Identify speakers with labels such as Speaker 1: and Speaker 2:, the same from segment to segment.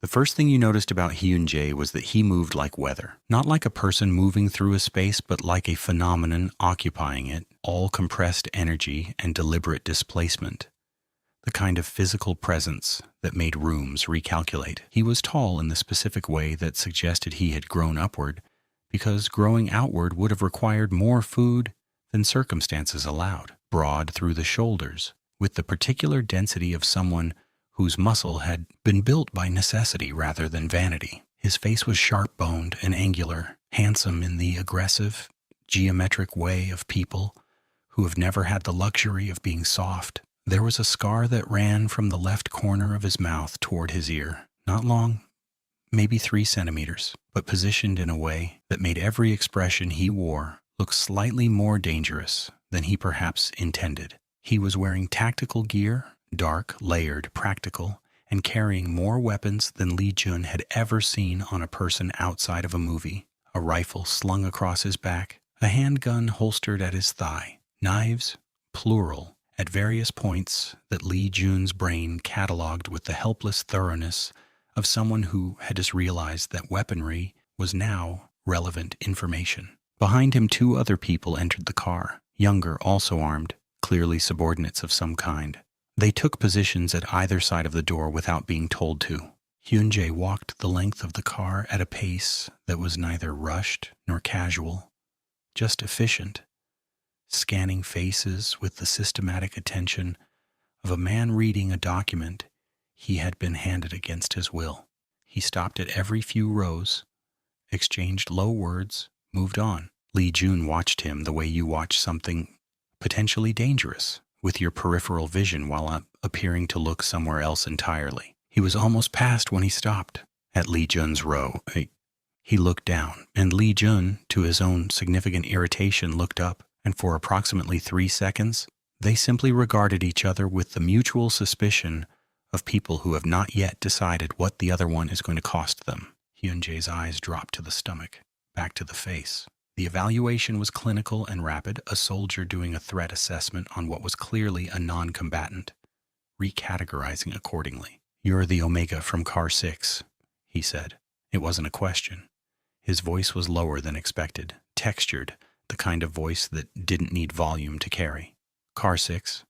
Speaker 1: The first thing you noticed about Hyun Jay was that he moved like weather. Not like a person moving through a space, but like a phenomenon occupying it, all compressed energy and deliberate displacement. The kind of physical presence that made rooms recalculate. He was tall in the specific way that suggested he had grown upward, because growing outward would have required more food than circumstances allowed. Broad through the shoulders, with the particular density of someone whose muscle had been built by necessity rather than vanity. His face was sharp-boned and angular, handsome in the aggressive, geometric way of people who have never had the luxury of being soft. There was a scar that ran from the left corner of his mouth toward his ear, not long, maybe 3 centimeters, but positioned in a way that made every expression he wore look slightly more dangerous than he perhaps intended. He was wearing tactical gear, dark, layered, practical, and carrying more weapons than Lee Jun had ever seen on a person outside of a movie. A rifle slung across his back, a handgun holstered at his thigh, knives, plural, at various points that Lee Jun's brain cataloged with the helpless thoroughness of someone who had just realized that weaponry was now relevant information. Behind him, 2 other people entered the car, younger, also armed, clearly subordinates of some kind. They took positions at either side of the door without being told to. Hyun Jay walked the length of the car at a pace that was neither rushed nor casual, just efficient, scanning faces with the systematic attention of a man reading a document he had been handed against his will. He stopped at every few rows, exchanged low words, moved on. Lee Jun watched him the way you watch something potentially dangerous, with your peripheral vision while appearing to look somewhere else entirely. He was almost past when he stopped at Lee Jun's row. He looked down, and Lee Jun, to his own significant irritation, looked up, and for approximately 3 seconds, they simply regarded each other with the mutual suspicion of people who have not yet decided what the other one is going to cost them. Hyun Jay's eyes dropped to the stomach, back to the face. The evaluation was clinical and rapid, a soldier doing a threat assessment on what was clearly a non-combatant, recategorizing accordingly. "You're the Omega from Car 6, he said. It wasn't a question. His voice was lower than expected, textured, the kind of voice that didn't need volume to carry. "Car 6,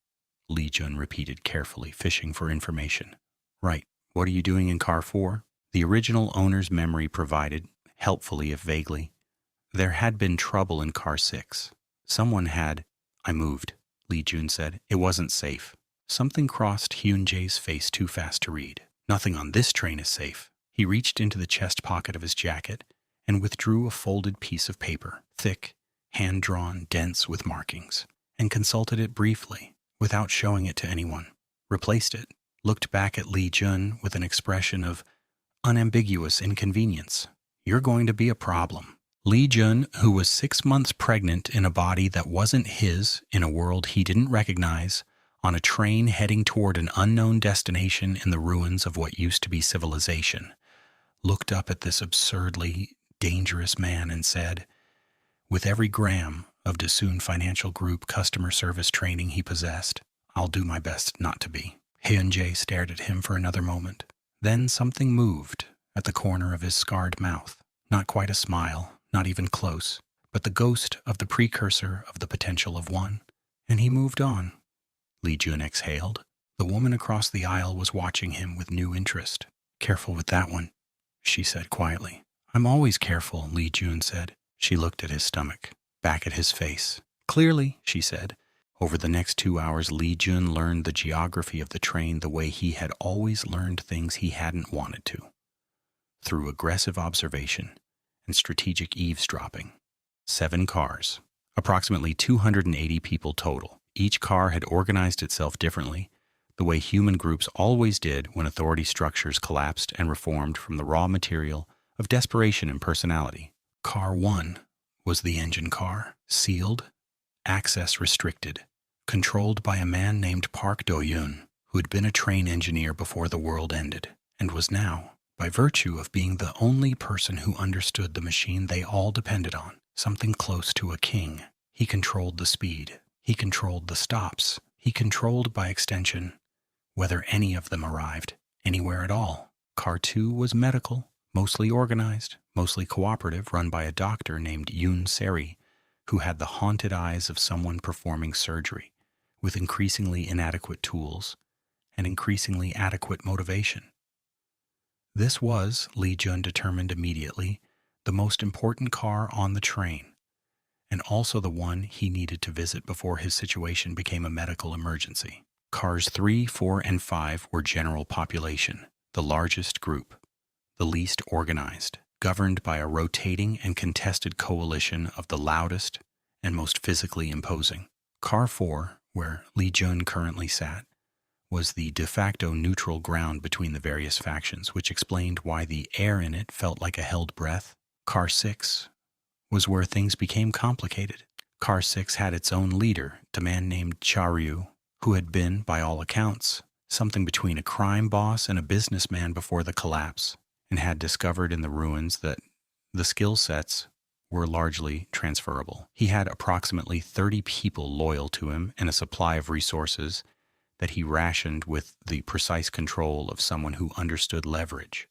Speaker 1: Lee Jun repeated carefully, fishing for information. "Right. What are you doing in Car 4? The original owner's memory provided, helpfully if vaguely. There had been trouble in Car 6. Someone had... "I moved," Lee Jun said. "It wasn't safe." Something crossed Hyun Jay's face too fast to read. "Nothing on this train is safe." He reached into the chest pocket of his jacket and withdrew a folded piece of paper, thick, hand-drawn, dense with markings, and consulted it briefly, without showing it to anyone. Replaced it, looked back at Lee Jun with an expression of unambiguous inconvenience. "You're going to be a problem." Lee Jun, who was 6 months pregnant in a body that wasn't his, in a world he didn't recognize, on a train heading toward an unknown destination in the ruins of what used to be civilization, looked up at this absurdly dangerous man and said, with every gram of Dasun Financial Group customer service training he possessed, "I'll do my best not to be." Hyun Jay stared at him for another moment. Then something moved at the corner of his scarred mouth. Not quite a smile, not even close, but the ghost of the precursor of the potential of one. And he moved on. Lee Jun exhaled. The woman across the aisle was watching him with new interest. "Careful with that one," she said quietly. "I'm always careful," Lee Jun said. She looked at his stomach, back at his face. "Clearly," she said. Over the next 2 hours, Lee Jun learned the geography of the train the way he had always learned things he hadn't wanted to, through aggressive observation and strategic eavesdropping. 7 cars, approximately 280 people total. Each car had organized itself differently, the way human groups always did when authority structures collapsed and reformed from the raw material of desperation and personality. Car 1 was the engine car, sealed, access restricted, controlled by a man named Park Do-yoon, who had been a train engineer before the world ended, and was now, by virtue of being the only person who understood the machine they all depended on, something close to a king. He controlled the speed. He controlled the stops. He controlled, by extension, whether any of them arrived, anywhere at all. Car 2 was medical, mostly organized, mostly cooperative, run by a doctor named Hyun Jay, who had the haunted eyes of someone performing surgery, with increasingly inadequate tools and increasingly adequate motivation. This was, Lee Jun determined immediately, the most important car on the train, and also the one he needed to visit before his situation became a medical emergency. Cars 3, 4, and 5 were general population, the largest group, the least organized, governed by a rotating and contested coalition of the loudest and most physically imposing. Car 4, where Lee Jun currently sat, was the de facto neutral ground between the various factions, which explained why the air in it felt like a held breath. Car 6 was where things became complicated. Car 6 had its own leader, a man named Charyu, who had been, by all accounts, something between a crime boss and a businessman before the collapse, and had discovered in the ruins that the skill sets were largely transferable. He had approximately 30 people loyal to him and a supply of resources that he rationed with the precise control of someone who understood leverage.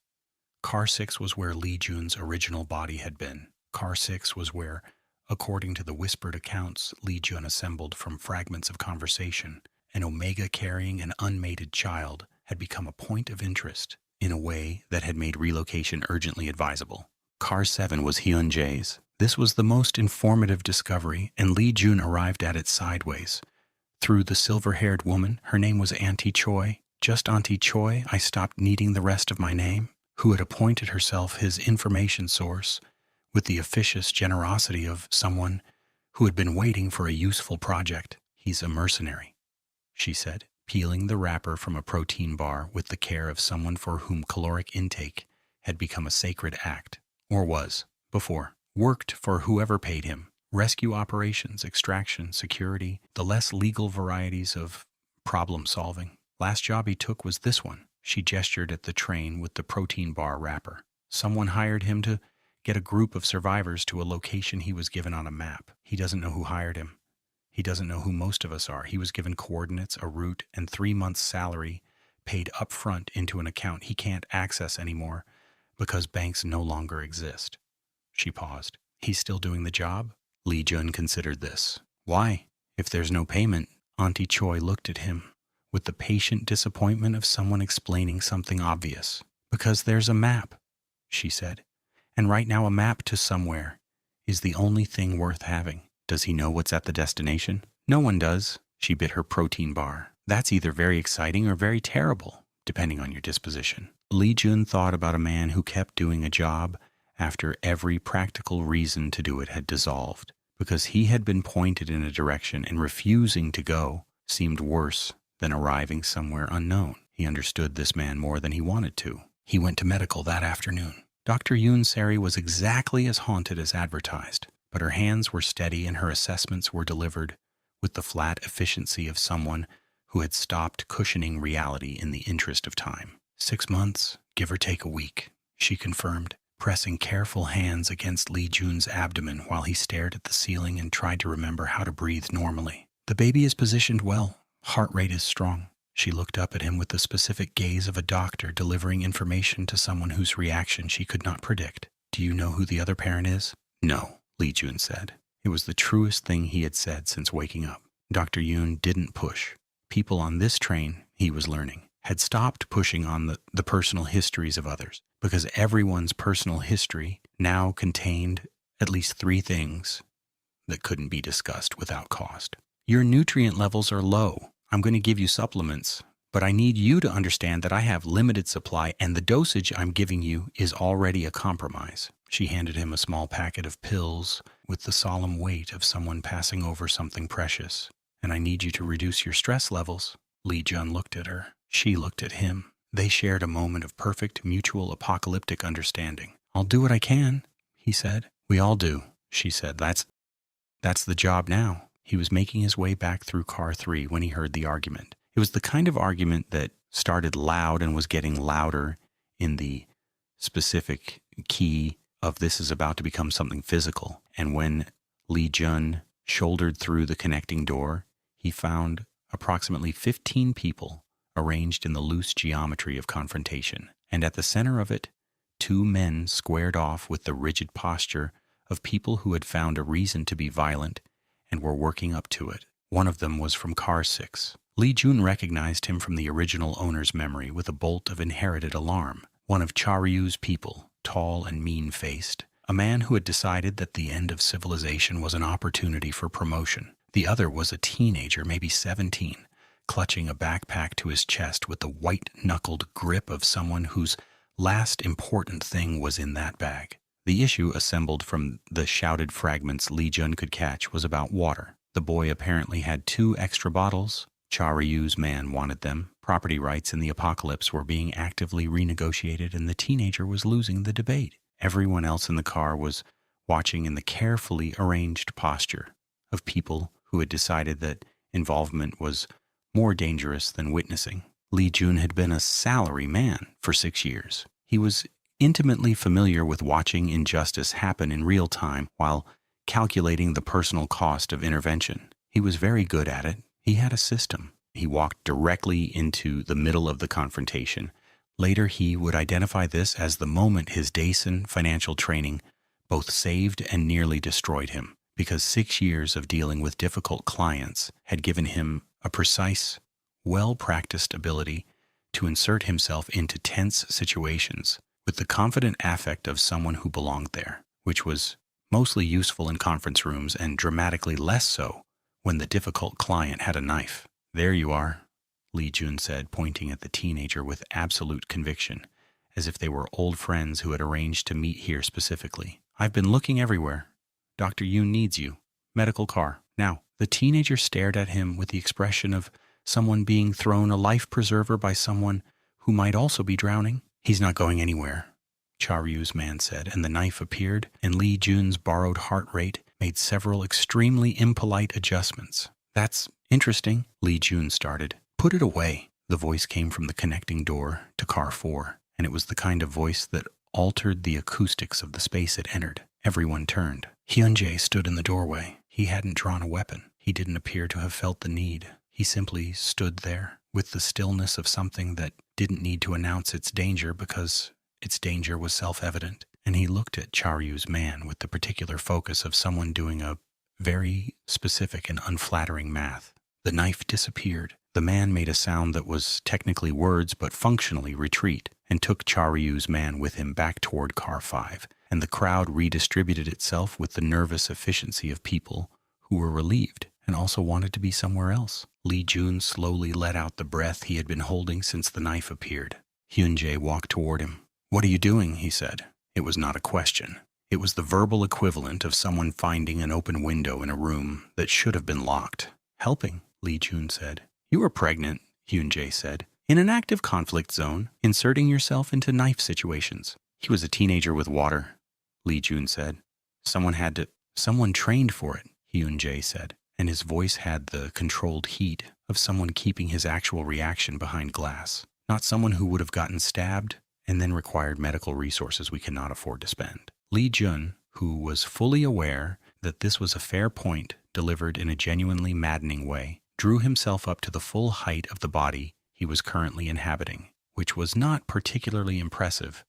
Speaker 1: Car 6 was where Lee Jun's original body had been. Car 6 was where, according to the whispered accounts Lee Jun assembled from fragments of conversation, an Omega-carrying and unmated child had become a point of interest in a way that had made relocation urgently advisable. Car 7 was Hyun Jay's. This was the most informative discovery, and Lee Jun arrived at it sideways. Through the silver-haired woman, her name was Auntie Choi. Just Auntie Choi, I stopped needing the rest of my name, who had appointed herself his information source with the officious generosity of someone who had been waiting for a useful project. He's a mercenary, she said, peeling the wrapper from a protein bar with the care of someone for whom caloric intake had become a sacred act, or was, before. Worked for whoever paid him. Rescue operations, extraction, security, the less legal varieties of problem solving. Last job he took was this one. She gestured at the train with the protein bar wrapper. Someone hired him to get a group of survivors to a location he was given on a map. He doesn't know who hired him. He doesn't know who most of us are. He was given coordinates, a route, and 3 months' salary paid up front into an account he can't access anymore because banks no longer exist. She paused. He's still doing the job? Lee Jun considered this. Why? If there's no payment, Auntie Choi looked at him with the patient disappointment of someone explaining something obvious. Because there's a map, she said. And right now a map to somewhere is the only thing worth having. Does he know what's at the destination? No one does. She bit her protein bar. That's either very exciting or very terrible, depending on your disposition. Lee Jun thought about a man who kept doing a job after every practical reason to do it had dissolved, because he had been pointed in a direction and refusing to go seemed worse than arriving somewhere unknown. He understood this man more than he wanted to. He went to medical that afternoon. Dr. Hyun Jay was exactly as haunted as advertised, but her hands were steady and her assessments were delivered with the flat efficiency of someone who had stopped cushioning reality in the interest of time. 6 months, give or take a week, she confirmed, pressing careful hands against Lee Jun's abdomen while he stared at the ceiling and tried to remember how to breathe normally. The baby is positioned well. Heart rate is strong. She looked up at him with the specific gaze of a doctor delivering information to someone whose reaction she could not predict. Do you know who the other parent is? No, Lee Jun said. It was the truest thing he had said since waking up. Dr. Hyun didn't push. People on this train, he was learning, had stopped pushing on the personal histories of others, because everyone's personal history now contained at least 3 things that couldn't be discussed without cost. Your nutrient levels are low. I'm going to give you supplements, but I need you to understand that I have limited supply and the dosage I'm giving you is already a compromise. She handed him a small packet of pills with the solemn weight of someone passing over something precious. And I need you to reduce your stress levels. Lee Jun looked at her. She looked at him. They shared a moment of perfect mutual apocalyptic understanding. I'll do what I can, he said. We all do, she said. That's the job now. He was making his way back through car 3 when he heard the argument. It was the kind of argument that started loud and was getting louder in the specific key of this is about to become something physical. And when Lee Jun shouldered through the connecting door, he found approximately 15 people arranged in the loose geometry of confrontation. and at the center of it, two men squared off with the rigid posture of people who had found a reason to be violent and were working up to it. One of them was from Car 6. Lee Jun recognized him from the original owner's memory with a bolt of inherited alarm. One of Charyu's people, tall and mean-faced, a man who had decided that the end of civilization was an opportunity for promotion. The other was a teenager, maybe 17, clutching a backpack to his chest with the white-knuckled grip of someone whose last important thing was in that bag. The issue assembled from the shouted fragments Lee Jun could catch was about water. The boy apparently had 2 extra bottles. Charyu's man wanted them. Property rights in the apocalypse were being actively renegotiated, and the teenager was losing the debate. Everyone else in the car was watching in the carefully arranged posture of people who had decided that involvement was more dangerous than witnessing. Lee Jun had been a salary man for 6 years. He was intimately familiar with watching injustice happen in real time while calculating the personal cost of intervention. He was very good at it. He had a system. He walked directly into the middle of the confrontation. Later, he would identify this as the moment his Dason financial training both saved and nearly destroyed him, because 6 years of dealing with difficult clients had given him a precise, well-practiced ability to insert himself into tense situations with the confident affect of someone who belonged there, which was mostly useful in conference rooms and dramatically less so when the difficult client had a knife. "There you are," Lee Jun said, pointing at the teenager with absolute conviction, as if they were old friends who had arranged to meet here specifically. "I've been looking everywhere. Dr. Yoon needs you. Medical car. Now." The teenager stared at him with the expression of someone being thrown a life preserver by someone who might also be drowning. "He's not going anywhere," Charyu's man said, and the knife appeared, and Lee Jun's borrowed heart rate made several extremely impolite adjustments. "That's interesting," Lee Jun started. "Put it away." The voice came from the connecting door to Car 4, and it was the kind of voice that altered the acoustics of the space it entered. Everyone turned. Hyun Jay stood in the doorway. He hadn't drawn a weapon. He didn't appear to have felt the need. He simply stood there with the stillness of something that didn't need to announce its danger because its danger was self-evident. And he looked at Charyu's man with the particular focus of someone doing a very specific and unflattering math. The knife disappeared. The man made a sound that was technically words but functionally retreat, and took Charyu's man with him back toward Car 5, and the crowd redistributed itself with the nervous efficiency of people who were relieved and also wanted to be somewhere else. Lee Jun slowly let out the breath he had been holding since the knife appeared. Hyun Jay walked toward him. "What are you doing?" he said. It was not a question. It was the verbal equivalent of someone finding an open window in a room that should have been locked. "Helping," Lee Jun said. "You are pregnant," Hyun Jay said. "In an active conflict zone, inserting yourself into knife situations." "He was a teenager with water," Lee Jun said. Someone trained for it," Hyun Jay said, and his voice had the controlled heat of someone keeping his actual reaction behind glass. "Not someone who would have gotten stabbed and then required medical resources we cannot afford to spend." Lee Jun, who was fully aware that this was a fair point delivered in a genuinely maddening way, drew himself up to the full height of the body he was currently inhabiting, which was not particularly impressive,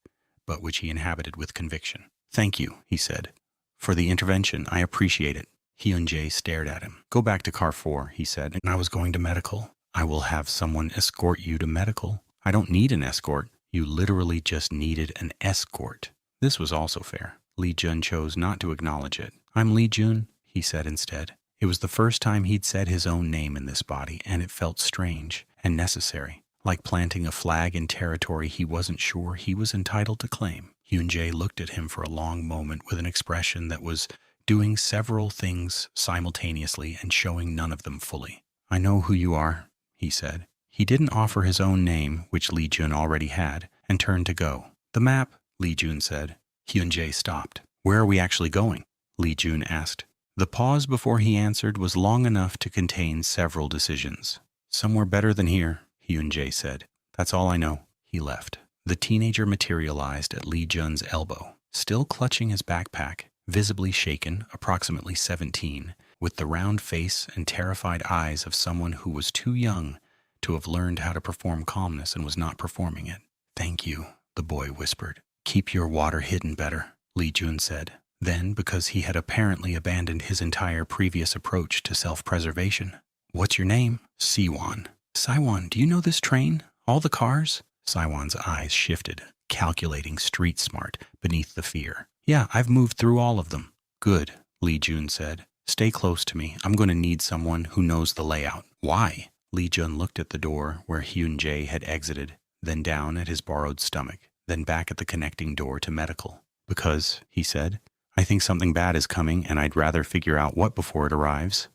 Speaker 1: but which he inhabited with conviction. "Thank you," he said, "for the intervention. I appreciate it." Hyun Jay stared at him. "Go back to Car 4, he said, "and I was going to medical." "I will have someone escort you to medical." "I don't need an escort." "You literally just needed an escort." This was also fair. Lee Jun chose not to acknowledge it. "I'm Lee Jun," he said instead. It was the first time he'd said his own name in this body, and it felt strange and necessary, like planting a flag in territory he wasn't sure he was entitled to claim. Hyun Jay looked at him for a long moment with an expression that was doing several things simultaneously and showing none of them fully. "I know who you are," he said. He didn't offer his own name, which Lee Jun already had, and turned to go. "The map," Lee Jun said. Hyun Jay stopped. "Where are we actually going?" Lee Jun asked. The pause before he answered was long enough to contain several decisions. "Somewhere better than here," Hyun Jay said. "That's all I know." He left. The teenager materialized at Lee Jun's elbow, still clutching his backpack, visibly shaken, approximately 17, with the round face and terrified eyes of someone who was too young to have learned how to perform calmness and was not performing it. "Thank you," the boy whispered. Keep your water hidden better, Lee Jun said. Then, because he had apparently abandoned his entire previous approach to self-preservation. What's your name? Siwon. Siwon, do you know this train? All the cars? Siwon's eyes shifted, calculating street smart beneath the fear. Yeah, I've moved through all of them. Good, Lee Jun said. Stay close to me. I'm going to need someone who knows the layout. Why? Lee Jun looked at the door where Hyun Jay had exited, then down at his borrowed stomach, then back at the connecting door to medical. Because, he said, I think something bad is coming and I'd rather figure out what before it arrives.